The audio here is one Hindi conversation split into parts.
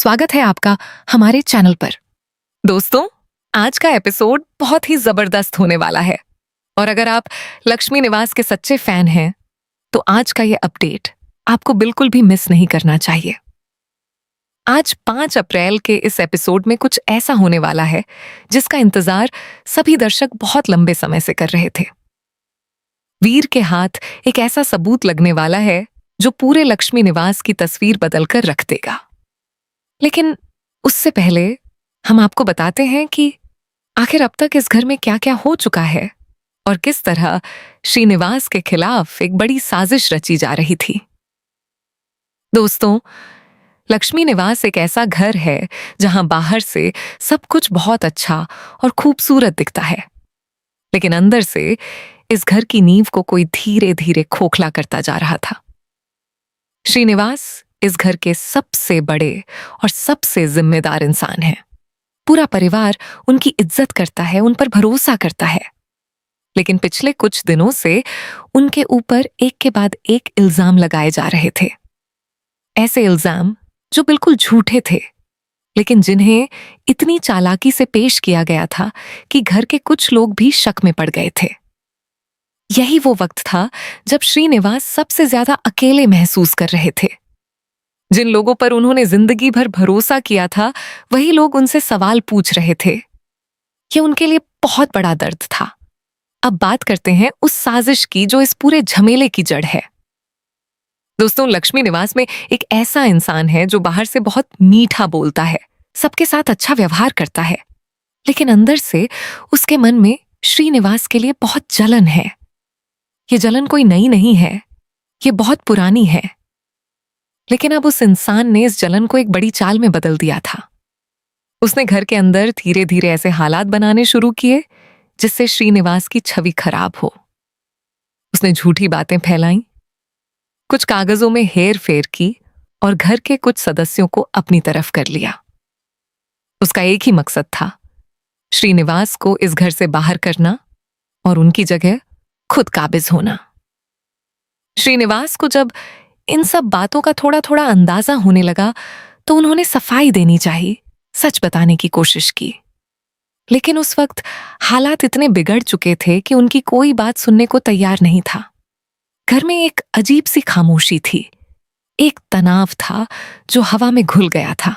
स्वागत है आपका हमारे चैनल पर। दोस्तों, आज का एपिसोड बहुत ही जबरदस्त होने वाला है और अगर आप लक्ष्मी निवास के सच्चे फैन हैं तो आज का ये अपडेट आपको बिल्कुल भी मिस नहीं करना चाहिए। आज 5 अप्रैल के इस एपिसोड में कुछ ऐसा होने वाला है जिसका इंतजार सभी दर्शक बहुत लंबे समय से कर रहे थे। वीर के हाथ एक ऐसा सबूत लगने वाला है जो पूरे लक्ष्मी निवास की तस्वीर बदलकर रख देगा। लेकिन उससे पहले हम आपको बताते हैं कि आखिर अब तक इस घर में क्या क्या हो चुका है और किस तरह श्रीनिवास के खिलाफ एक बड़ी साजिश रची जा रही थी। दोस्तों, लक्ष्मी निवास एक ऐसा घर है जहां बाहर से सब कुछ बहुत अच्छा और खूबसूरत दिखता है, लेकिन अंदर से इस घर की नींव को कोई धीरे धीरे खोखला करता जा रहा था। श्रीनिवास इस घर के सबसे बड़े और सबसे जिम्मेदार इंसान हैं। पूरा परिवार उनकी इज्जत करता है, उन पर भरोसा करता है। लेकिन पिछले कुछ दिनों से उनके ऊपर एक के बाद एक इल्जाम लगाए जा रहे थे। ऐसे इल्जाम जो बिल्कुल झूठे थे, लेकिन जिन्हें इतनी चालाकी से पेश किया गया था कि घर के कुछ लोग भी शक में पड़ गए थे। यही वो वक्त था जब श्रीनिवास सबसे ज्यादा अकेले महसूस कर रहे थे। जिन लोगों पर उन्होंने जिंदगी भर भरोसा किया था, वही लोग उनसे सवाल पूछ रहे थे। ये उनके लिए बहुत बड़ा दर्द था। अब बात करते हैं उस साजिश की जो इस पूरे झमेले की जड़ है। दोस्तों, लक्ष्मी निवास में एक ऐसा इंसान है जो बाहर से बहुत मीठा बोलता है, सबके साथ अच्छा व्यवहार करता है, लेकिन अंदर से उसके मन में श्रीनिवास के लिए बहुत जलन है। ये जलन कोई नई नहीं है, ये बहुत पुरानी है। लेकिन अब उस इंसान ने इस जलन को एक बड़ी चाल में बदल दिया था। उसने घर के अंदर धीरे धीरे ऐसे हालात बनाने शुरू किए जिससे श्रीनिवास की छवि खराब हो। उसने झूठी बातें फैलाई, कुछ कागजों में हेर फेर की और घर के कुछ सदस्यों को अपनी तरफ कर लिया। उसका एक ही मकसद था, श्रीनिवास को इस घर से बाहर करना और उनकी जगह खुद काबिज होना। श्रीनिवास को जब इन सब बातों का थोड़ा थोड़ा अंदाजा होने लगा तो उन्होंने सफाई देनी चाहिए, सच बताने की कोशिश की। लेकिन उस वक्त हालात इतने बिगड़ चुके थे कि उनकी कोई बात सुनने को तैयार नहीं था। घर में एक अजीब सी खामोशी थी, एक तनाव था जो हवा में घुल गया था।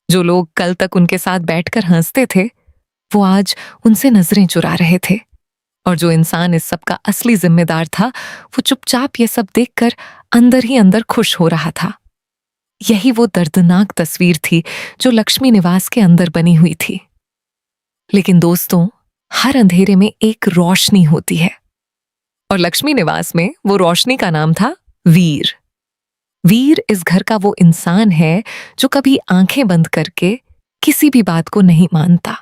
जो लोग कल तक उनके साथ बैठकर हंसते थे, वो आज उनसे नजरें चुरा रहे थे, और जो इंसान इस सब का असली जिम्मेदार था, वो चुपचाप ये सब देखकर अंदर ही अंदर खुश हो रहा था। यही वो दर्दनाक तस्वीर थी जो लक्ष्मी निवास के अंदर बनी हुई थी। लेकिन दोस्तों, हर अंधेरे में एक रोशनी होती है, और लक्ष्मी निवास में वो रोशनी का नाम था वीर। वीर इस घर का वो इंसान है जो कभी आंखें बंद करके किसी भी बात को नहीं मानता।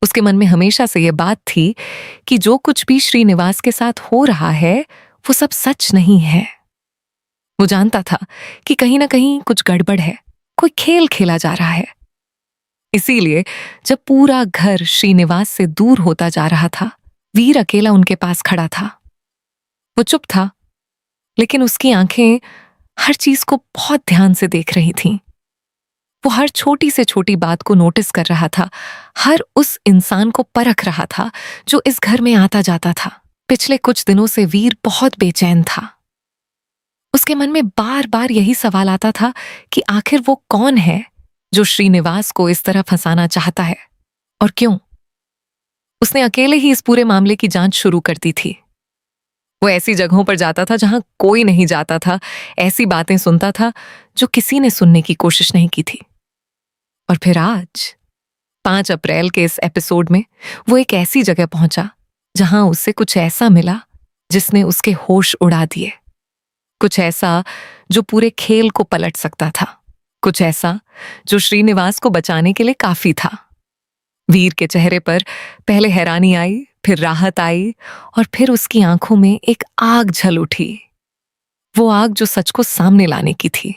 उसके मन में हमेशा से ये बात थी कि जो कुछ भी श्रीनिवास के साथ हो रहा है वो सब सच नहीं है। वो जानता था कि कहीं ना कहीं कुछ गड़बड़ है, कोई खेल खेला जा रहा है। इसीलिए जब पूरा घर श्रीनिवास से दूर होता जा रहा था, वीर अकेला उनके पास खड़ा था। वो चुप था, लेकिन उसकी आंखें हर चीज को बहुत ध्यान से देख रही थीं। वो हर छोटी से छोटी बात को नोटिस कर रहा था, हर उस इंसान को परख रहा था जो इस घर में आता जाता था। पिछले कुछ दिनों से वीर बहुत बेचैन था। उसके मन में बार बार यही सवाल आता था कि आखिर वो कौन है जो श्रीनिवास को इस तरह फंसाना चाहता है, और क्यों। उसने अकेले ही इस पूरे मामले की जांच शुरू कर दी थी। वो ऐसी जगहों पर जाता था जहां कोई नहीं जाता था, ऐसी बातें सुनता था जो किसी ने सुनने की कोशिश नहीं की थी। और फिर आज 5 अप्रैल के इस एपिसोड में वो एक ऐसी जगह पहुंचा जहां उससे कुछ ऐसा मिला जिसने उसके होश उड़ा दिए। कुछ ऐसा जो पूरे खेल को पलट सकता था, कुछ ऐसा जो श्रीनिवास को बचाने के लिए काफी था। वीर के चेहरे पर पहले हैरानी आई, फिर राहत आई, और फिर उसकी आंखों में एक आग झल उठी। वो आग जो सच को सामने लाने की थी।